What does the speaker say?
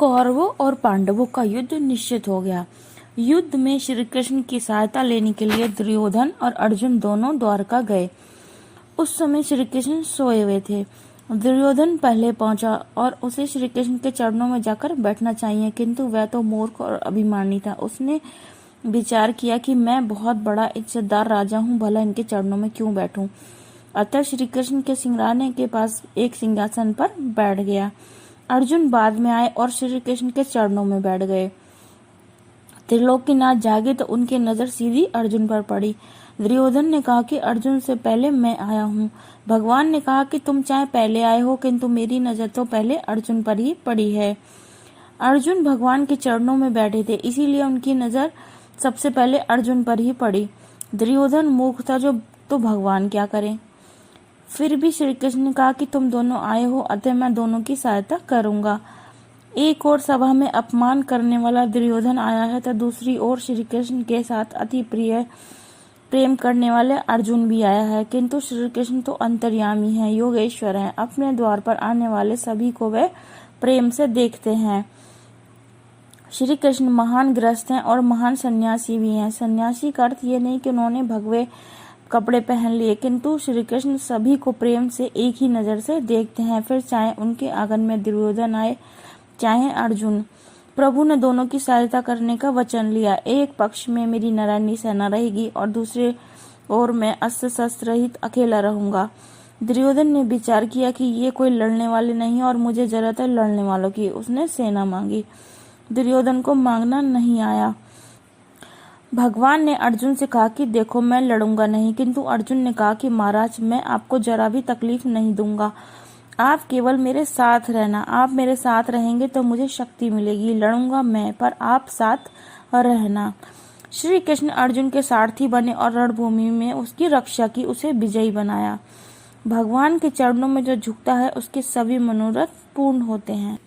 कौरवों और पांडवों का युद्ध निश्चित हो गया। युद्ध में श्री कृष्ण की सहायता लेने के लिए दुर्योधन और अर्जुन दोनों द्वारका गए। उस समय श्री कृष्ण सोए हुए थे। दुर्योधन पहले पहुंचा और उसे श्री कृष्ण के चरणों में जाकर बैठना चाहिए, किंतु वह तो मूर्ख और अभिमानी था। उसने विचार किया कि मैं बहुत बड़ा इज्जतदार राजा हूँ, भला इनके चरणों में क्यों बैठूं। अतः श्री कृष्ण के सिंहासन के पास एक सिंहासन पर बैठ गया। अर्जुन बाद में आए और श्री कृष्ण के चरणों में बैठ गए। त्रिलोकीनाथ जागे तो उनकी नजर सीधी अर्जुन पर पड़ी। दुर्योधन ने कहा कि अर्जुन से पहले मैं आया हूँ। भगवान ने कहा कि तुम चाहे पहले आए हो, किंतु मेरी नजर तो पहले अर्जुन पर ही पड़ी है। अर्जुन भगवान के चरणों में बैठे थे, इसीलिए उनकी नजर सबसे पहले अर्जुन पर ही पड़ी। दुर्योधन मूर्ख था, जो तो भगवान क्या करे। फिर भी श्री कृष्ण ने कहा कि तुम दोनों आए हो, अतः मैं दोनों की सहायता करूंगा। एक और सभा में अपमान करने वाला दुर्योधन आया है, तो दूसरी ओर श्री कृष्ण के साथ अति प्रिय प्रेम करने वाले अर्जुन भी आया है। किंतु श्री कृष्ण तो अंतर्यामी है, योगेश्वर है। अपने द्वार पर आने वाले सभी को वे प्रेम से देखते हैं। श्री कृष्ण महान गृहस्थ हैं और महान सन्यासी भी हैं। सन्यासी का अर्थ ये नहीं कि उन्होंने भगवे कपड़े पहन लिए, किंतु श्री कृष्ण सभी को प्रेम से एक ही नजर से देखते हैं, फिर चाहे उनके आंगन में दुर्योधन आए चाहे अर्जुन। प्रभु ने दोनों की सहायता करने का वचन लिया। एक पक्ष में मेरी नारायणी सेना रहेगी और दूसरे ओर मैं अस्त्र शस्त्र रहित अकेला रहूंगा। दुर्योधन ने विचार किया कि ये कोई लड़ने वाले नहीं और मुझे जरूरत है लड़ने वालों की। उसने सेना मांगी। दुर्योधन को मांगना नहीं आया। भगवान ने अर्जुन से कहा कि देखो, मैं लड़ूंगा नहीं, किंतु अर्जुन ने कहा कि महाराज, मैं आपको जरा भी तकलीफ नहीं दूंगा, आप केवल मेरे साथ रहना। आप मेरे साथ रहेंगे तो मुझे शक्ति मिलेगी। लड़ूंगा मैं, पर आप साथ रहना। श्री कृष्ण अर्जुन के सारथी बने और रणभूमि में उसकी रक्षा की, उसे विजयी बनाया। भगवान के चरणों में जो झुकता है उसके सभी मनोरथ पूर्ण होते हैं।